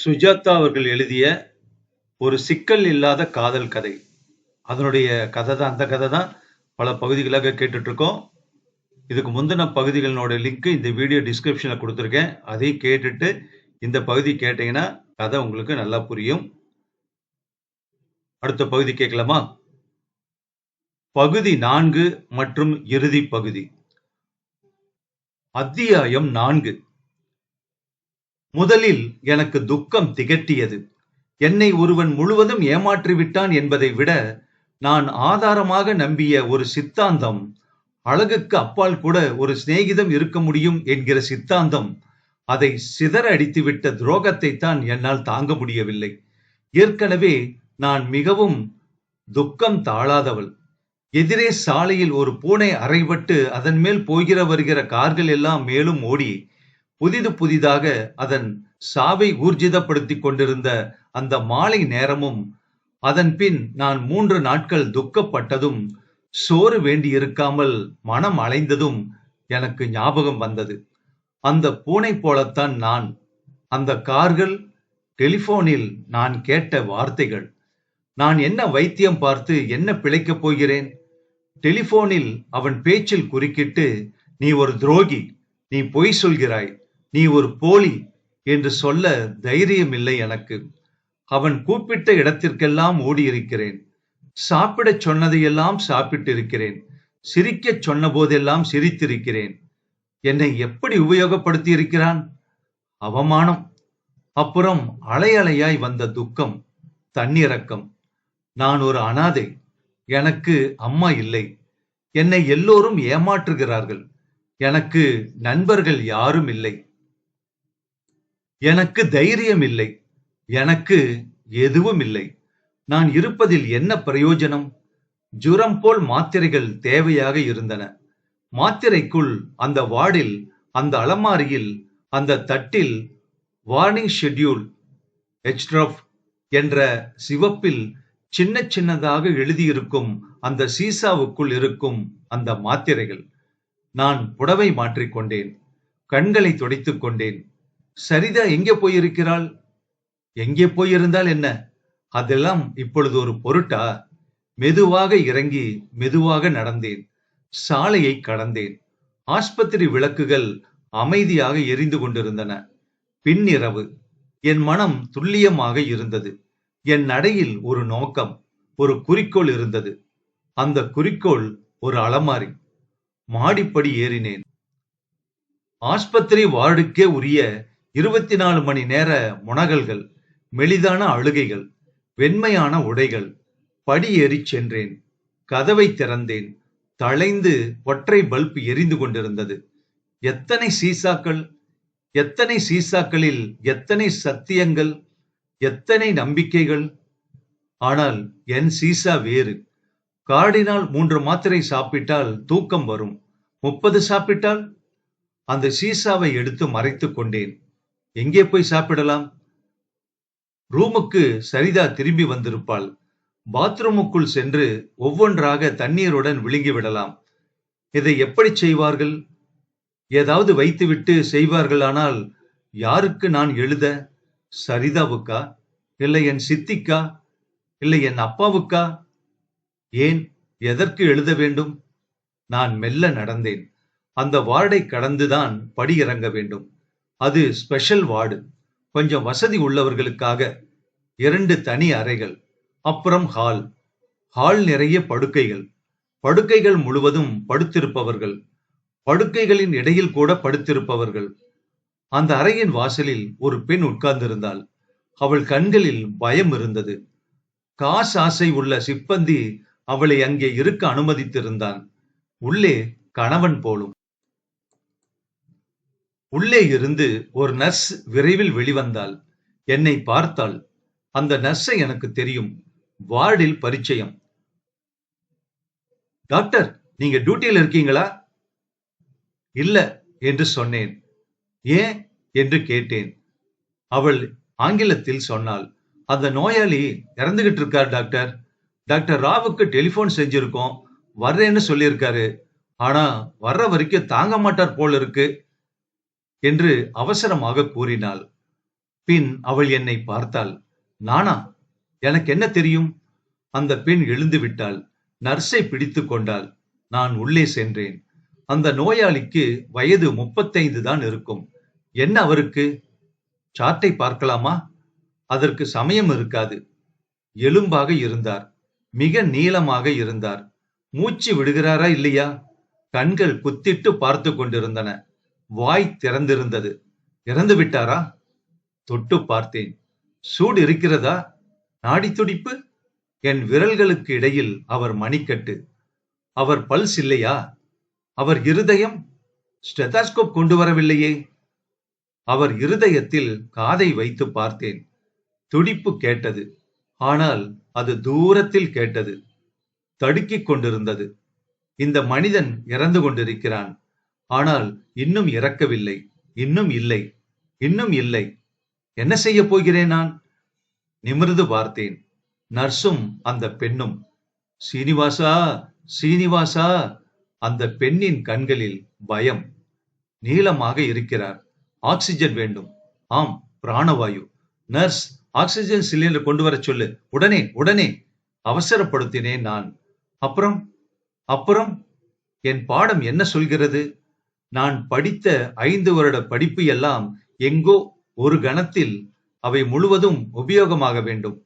சுஜாதா அவர்கள் எழுதிய ஒரு சிக்கல் இல்லாத காதல் கதை. அதனுடைய அந்த கதை தான் பல பகுதிகளாக கேட்டுட்டு இருக்கோம். இதுக்கு முந்தின பகுதிகளோட லிங்க் இந்த வீடியோ டிஸ்கிரிப்ஷன்ல கொடுத்துருக்கேன். அதையும் கேட்டுட்டு இந்த பகுதி கேட்டீங்கன்னா கதை உங்களுக்கு நல்லா புரியும். அடுத்த பகுதி கேட்கலாமா? பகுதி 4 மற்றும் இறுதி பகுதி. அத்தியாயம் 4. முதலில் எனக்கு துக்கம் திகட்டியது. என்னை ஒருவன் முழுவதும் ஏமாற்றிவிட்டான் என்பதை விட நான் ஆதாரமாக நம்பிய ஒரு சித்தாந்தம், அழகுக்கு அப்பால் கூட ஒரு சிநேகிதம் இருக்க முடியும் என்கிற சித்தாந்தம், அதை சிதற அடித்துவிட்ட துரோகத்தை தான் என்னால் தாங்க முடியவில்லை. ஏற்கனவே நான் மிகவும் துக்கம் தாழாதவள். எதிரே சாலையில் ஒரு பூனை அறைபட்டு அதன் மேல் போகிற வருகிற கார்கள் எல்லாம் மேலும் ஓடி புதிதாக அதன் சாவை ஊர்ஜிதப்படுத்திக் கொண்டிருந்த அந்த மாலை நேரமும், அதன் பின் நான் 3 நாட்கள் துக்கப்பட்டதும், சோறு வேண்டியிருக்காமல் மனம் அலைந்ததும் எனக்கு ஞாபகம் வந்தது. அந்த பூனை போலத்தான் நான். அந்த கார்கள், டெலிபோனில் நான் கேட்ட வார்த்தைகள். நான் என்ன வைத்தியம் பார்த்து என்ன பிழைக்கப் போகிறேன்? டெலிபோனில் அவன் பேச்சில் குறுக்கிட்டு, நீ ஒரு துரோகி, நீ பொய் சொல்கிறாய், நீ ஒரு போலி என்று சொல்ல தைரியம் இல்லை எனக்கு. அவன் கூப்பிட்ட இடத்திற்கெல்லாம் ஓடியிருக்கிறேன். சாப்பிடச் சொன்னதையெல்லாம் சாப்பிட்டிருக்கிறேன். சிரிக்கச் சொன்ன போதெல்லாம் சிரித்திருக்கிறேன். என்னை எப்படி உபயோகப்படுத்தி இருக்கிறான்? அவமானம். அப்புறம் அலை அலையாய் வந்த துக்கம், தன்னிரக்கம். நான் ஒரு அனாதை. எனக்கு அம்மா இல்லை. என்னை எல்லோரும் ஏமாற்றுகிறார்கள். எனக்கு நண்பர்கள் யாரும் இல்லை. எனக்கு தைரியம் இல்லை. எனக்கு எதுவும் இல்லை. நான் இருப்பதில் என்ன பிரயோஜனம்? ஜுரம் போல் மாத்திரைகள் தேவையாக இருந்தன. மாத்திரைக்குள், அந்த வார்டில், அந்த அலமாரியில், அந்த தட்டில் வார்னிங் ஷெட்யூல் எச்ட்ரஃப் என்ற சிவப்பில் சின்ன சின்னதாக எழுதியிருக்கும் அந்த சீசாவுக்குள் இருக்கும் அந்த மாத்திரைகள். நான் புடவை மாற்றிக்கொண்டேன். கண்களை துடைத்துக் கொண்டேன். சரிதா எங்கே போயிருக்கிறாள்? எங்கே போயிருந்தால் என்ன? அதெல்லாம் இப்பொழுது ஒரு பொருட்டா? மெதுவாக இறங்கி மெதுவாக நடந்தேன். சாலையை கடந்தேன். ஆஸ்பத்திரி விளக்குகள் அமைதியாக எரிந்து கொண்டிருந்தன. பின்னிரவு. என் மனம் துல்லியமாக இருந்தது. என் நடையில் ஒரு நோக்கம், ஒரு குறிக்கோள் இருந்தது. அந்த குறிக்கோள் ஒரு அலமாரி. மாடிப்படி ஏறினேன். ஆஸ்பத்திரி வார்டுக்கே உரிய 24 மணி நேர முனகல்கள், மெலிதான அழுகைகள், வெண்மையான உடைகள். படியேறி சென்றேன். கதவை திறந்தேன். தளைந்து ஒற்றை பல்ப் எரிந்து கொண்டிருந்தது. எத்தனை சீசாக்கள்! எத்தனை சீசாக்களில் எத்தனை சத்தியங்கள், எத்தனை நம்பிக்கைகள்! ஆனால் என் சீசா வேறு. கார்டினால் 3 மாத்திரை சாப்பிட்டால் தூக்கம் வரும். 30 சாப்பிட்டால்? அந்த சீசாவை எடுத்து மறைத்துக் கொண்டேன். எங்கே போய் சாப்பிடலாம்? ரூமுக்கு சரிதா திரும்பி வந்திருப்பாள். பாத்ரூமுக்குள் சென்று ஒவ்வொன்றாக தண்ணீருடன் விழுங்கி விடலாம். இதை எப்படி செய்வார்கள்? ஏதாவது வைத்துவிட்டு செய்வார்களானால் யாருக்கு நான் எழுத? சரிதாவுக்கா? இல்லை என் சித்திக்கா? இல்லை என் அப்பாவுக்கா? ஏன், எதற்கு எழுத வேண்டும்? நான் மெல்ல நடந்தேன். அந்த வார்டை கடந்துதான் படி இறங்க வேண்டும். அது ஸ்பெஷல் வார்டு. கொஞ்சம் வசதி உள்ளவர்களுக்காக 2 தனி அறைகள். அப்புறம் ஹால். ஹால் நிறைய படுக்கைகள். படுக்கைகள் முழுவதும் படுத்திருப்பவர்கள். படுக்கைகளின் இடையில் கூட படுத்திருப்பவர்கள். அந்த அறையின் வாசலில் ஒரு பெண் உட்கார்ந்திருந்தாள். அவள் கண்களில் பயம் இருந்தது. காசு ஆசை உள்ள சிப்பந்தி அவளை அங்கே இருக்க அனுமதித்திருந்தான். உள்ளே கணவன் போலும். உள்ளே இருந்து ஒரு நர்ஸ் விரைவில் வெளிவந்தாள். என்னை பார்த்தாள். அந்த நர்ஸை எனக்கு தெரியும். வார்டில் பரிச்சயம். டாக்டர், நீங்க டியூட்டியில் இருக்கீங்களா? இல்ல என்று சொன்னேன். ஏன் என்று கேட்டேன். அவள் ஆங்கிலத்தில் சொன்னாள். அந்த நோயாளி இறந்துகிட்டு இருக்கார் டாக்டர். டாக்டர் ராவுக்கு டெலிபோன் செஞ்சிருக்கோம். வர்றேன்னு சொல்லியிருக்காரு. ஆனா வர்ற வரைக்கும் தாங்க மாட்டார் போல இருக்கு என்று அவசரமாக கூறினாள். பின் அவள் என்னை பார்த்தாள். நானா? எனக்கு என்ன தெரியும்? அந்த பெண் எழுந்து விட்டாள். நர்ஸை பிடித்துக் கொண்டாள். நான் உள்ளே சென்றேன். அந்த நோயாளிக்கு வயது 35 தான் இருக்கும். என்ன அவருக்கு? சார்ட்டை பார்க்கலாமா? அதற்கு சமயம் இருக்காது. எலும்பாக இருந்தார். மிக நீளமாக இருந்தார். மூச்சு விடுகிறாரா இல்லையா? கண்கள் குத்திட்டு பார்த்து கொண்டிருந்தன. வாய் திறந்திருந்தது. இறந்து விட்டாரா? தொட்டு பார்த்தேன். சூடு இருக்கிறதா? நாடி துடிப்பு? என் விரல்களுக்கு இடையில் அவர் மணிக்கட்டு. அவர் பல்ஸ் இல்லையா? அவர் இருதயம்? ஸ்டெதாஸ்கோப் கொண்டு வரவில்லையே. அவர் இருதயத்தில் காதை வைத்து பார்த்தேன். துடிப்பு கேட்டது. ஆனால் அது தூரத்தில் கேட்டது. தடுக்கிக் கொண்டிருந்தது. இந்த மனிதன் இறந்து கொண்டிருக்கிறான். ஆனால் இன்னும் இறக்கவில்லை. இன்னும் இல்லை. இன்னும் இல்லை. என்ன செய்ய போகிறேன் நான்? நிமிர்ந்து பார்த்தேன். நர்ஸும் அந்த பெண்ணும். சீனிவாசா, சீனிவாசா! அந்த பெண்ணின் கண்களில் பயம். நீளமாக இருக்கிறார். ஆக்சிஜன் வேண்டும். ஆம், பிராணவாயு. நர்ஸ், ஆக்சிஜன் சிலிண்டர் கொண்டு வர சொல்லு. உடனே, உடனே! அவசரப்படுத்தினேன் நான். அப்புறம் அப்புறம் என் பாடம் என்ன சொல்கிறது? நான் படித்த 5 வருட படிப்பு எல்லாம் எங்கோ ஒரு கணத்தில் அவை முழுவதும் உபயோகமாக வேண்டும்.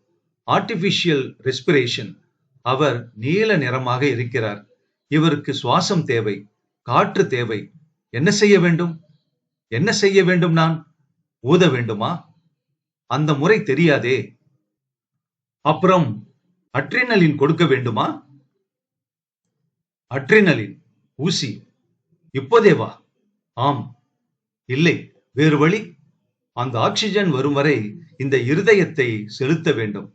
Artificial respiration. அவர் நீல நிறமாக இருக்கிறார். இவருக்கு சுவாசம் தேவை. காற்று தேவை. என்ன செய்ய வேண்டும்? என்ன செய்ய வேண்டும் நான்? ஊத வேண்டுமா? அந்த முறை தெரியாதே. அப்புறம் அட்ரினலின் கொடுக்க வேண்டுமா? அட்ரினலின் ஊசி இப்போதே வா. ஆம். இல்லை, வேறு வழி. அந்த ஆக்சிஜன் வரும் வரை இந்த இருதயத்தை செலுத்த வேண்டும்.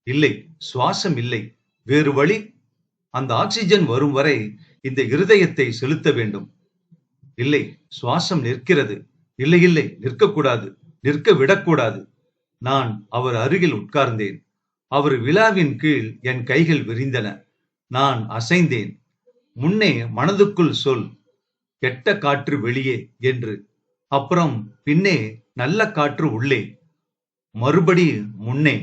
இல்லை, சுவாசம் இல்லை. வேறு வழி. அந்த ஆக்சிஜன் வரும் வரை இந்த இருதயத்தை செலுத்த வேண்டும். இல்லை, சுவாசம் நிற்கிறது. இல்லை, இல்லை, நிற்கக்கூடாது. நிற்க விடக்கூடாது. நான் அவர் அருகில் உட்கார்ந்தேன். அவர் விழாவின் கீழ் என் கைகள் விரிந்தன. நான் அசைந்தேன். முன்னே மனதுக்குள் சொல், கெட்ட காற்று வெளியே என்று. அப்புறம் பின்னே நல்ல காற்று உள்ளே. மறுபடி முன்னே.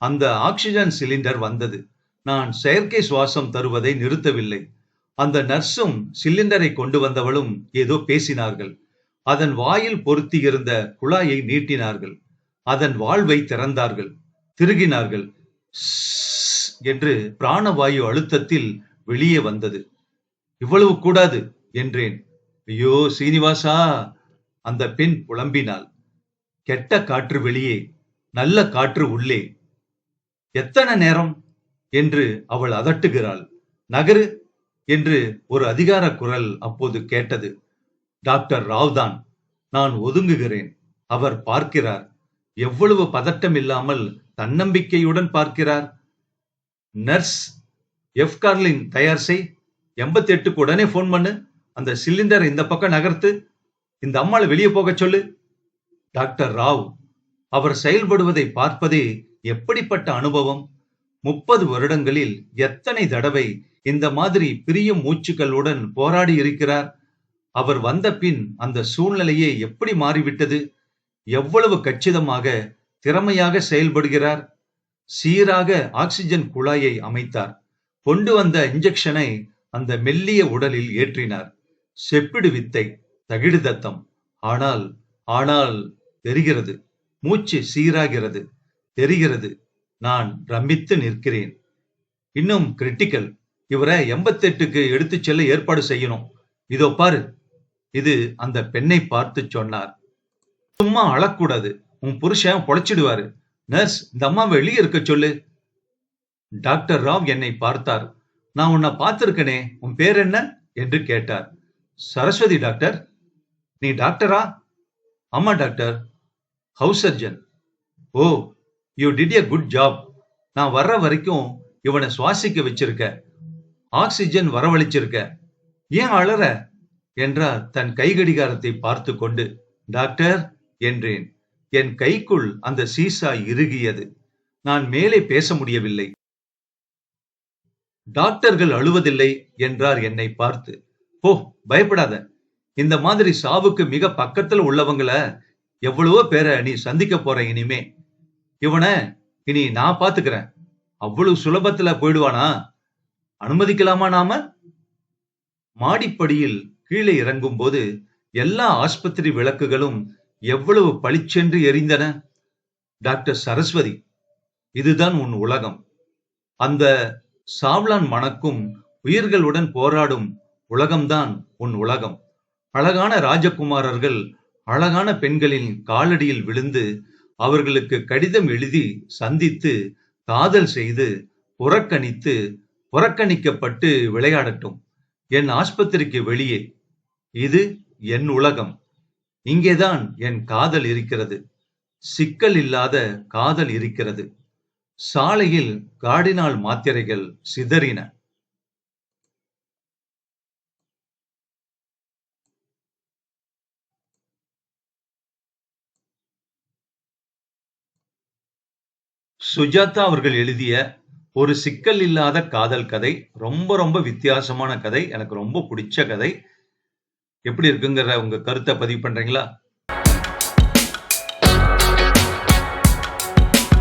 அந்த ஆக்சிஜன் சிலிண்டர் வந்தது. நான் செயற்கை சுவாசம் தருவதை நிறுத்தவில்லை. அந்த நர்ஸும் சிலிண்டரை கொண்டு வந்தவளும் ஏதோ பேசினார்கள். அதன் வாயில் பொருத்தியிருந்த குழாயை நீட்டினார்கள். அதன் வால்வை திறந்தார்கள். திருகினார்கள். என்று பிராணவாயு அழுத்தத்தில் வெளியே வந்தது. இவ்வளவு கூடாது என்றேன். ஐயோ சீனிவாசா! அந்த பெண் புலம்பினாள். கெட்ட காற்று வெளியே, நல்ல காற்று உள்ளே. எத்தனை நேரம் என்று அவள் அதட்டுகிறாள். நகரு என்று ஒரு அதிகார குரல் அப்போது கேட்டது. டாக்டர் ராவ் தான். நான் ஒதுங்குகிறேன். அவர் பார்க்கிறார். எவ்வளவு பதட்டம் இல்லாமல் தன்னம்பிக்கையுடன் பார்க்கிறார். நர்ஸ், எஃப் கார்லின் தயார் செய். 88க்கு உடனே போன் பண்ணு. அந்த சிலிண்டர் இந்த பக்கம் நகர்த்து. இந்த அம்மாளை வெளியே போக சொல்லு. டாக்டர் ராவ், அவர் செயல்படுவதை பார்ப்பதே எப்படிப்பட்ட அனுபவம்! 30 வருடங்களில் எத்தனை தடவை இந்த மாதிரி பிரியும் மூச்சுக்களுடன் போராடி இருக்கிறார். அவர் வந்த பின் அந்த சூழ்நிலையே எப்படி மாறிவிட்டது! எவ்வளவு கச்சிதமாக, திறமையாக செயல்படுகிறார். சீராக ஆக்சிஜன் குழாயை அமைத்தார். கொண்டு வந்த இன்ஜெக்ஷனை அந்த மெல்லிய உடலில் ஏற்றினார். செப்பிடு வித்தை, தகிடுதத்தம். ஆனால் ஆனால் தெரிகிறது. மூச்சு சீராகிறது. தெரிகிறது. நான் பிரமித்து நிற்கிறேன். இன்னும் கிரிட்டிக்கல். இவரை 88க்கு எடுத்துச் செல்ல ஏற்பாடு செய்யணும். இதோ பாரு. இது அந்த பெண்ணை பார்த்து சொன்னார். சும்மா அழக்கூடாது. உன் புருஷன் பொழைச்சிடுவாரு. நர்ஸ், இந்த அம்மா வெளியே இருக்க சொல்லு. டாக்டர் ராவ் என்னை பார்த்தார். நான் உன்னை பார்த்திருக்கனே, உன் பேர் என்ன என்று கேட்டார். சரஸ்வதி டாக்டர். நீ டாக்டரா? ஆமா doctor. House surgeon. Oh, you did a good job. நான் வர்ற வரைக்கும் இவனை சுவாசிக்க வச்சிருக்க. ஆக்சிஜன் வரவழைச்சிருக்க. ஏன் அழற என்றார் தன் கைகடிகாரத்தை பார்த்து கொண்டு. டாக்டர் என்றேன். என் கைக்குள் அந்த சீசா இறுகியது. நான் மேலே பேச முடியவில்லை. டாக்டர்கள் அழுவதில்லை என்றார் என்னை பார்த்து. போ, பயப்படாத. இந்த மாதிரி சாவுக்கு மிக பக்கத்துல உள்ளவங்கள எவ்வளவோ பேரை நீ சந்திக்க போற இனிமே. இவனை இனி நான் பாத்துக்கிறேன். அவ்வளவு சுலபத்துல போயிடுவானா? அனுமதிக்கலாமா நாம? மாடிப்படியில் கீழே இறங்கும் போது எல்லா ஆஸ்பத்திரி விளக்குகளும் எவ்வளவு பளிச்சென்று எரிந்தன. டாக்டர் சரஸ்வதி, இதுதான் உன் உலகம். அந்த சாவ்லான் மணக்கும் உயிர்களுடன் போராடும் உலகம்தான் உன் உலகம். அழகான ராஜகுமாரர்கள் அழகான பெண்களின் காலடியில் விழுந்து அவர்களுக்கு கடிதம் எழுதி சந்தித்து காதல் செய்து புறக்கணித்து புறக்கணிக்கப்பட்டு விளையாடட்டும் என் ஆஸ்பத்திரிக்கு வெளியே. இது என் உலகம். இங்கேதான் என் காதல் இருக்கிறது. சிக்கல் இல்லாத காதல் இருக்கிறது. சாலையில் கார்டினால் மாத்திரைகள் சிதறின. சுஜாதா அவர்கள் எழுதிய ஒரு சிக்கல் இல்லாத காதல் கதை. ரொம்ப ரொம்ப வித்தியாசமான கதை. எனக்கு ரொம்ப பிடிச்ச கதை. எப்படி இருக்குங்கிற உங்க கருத்தை பதிவு பண்றீங்களா?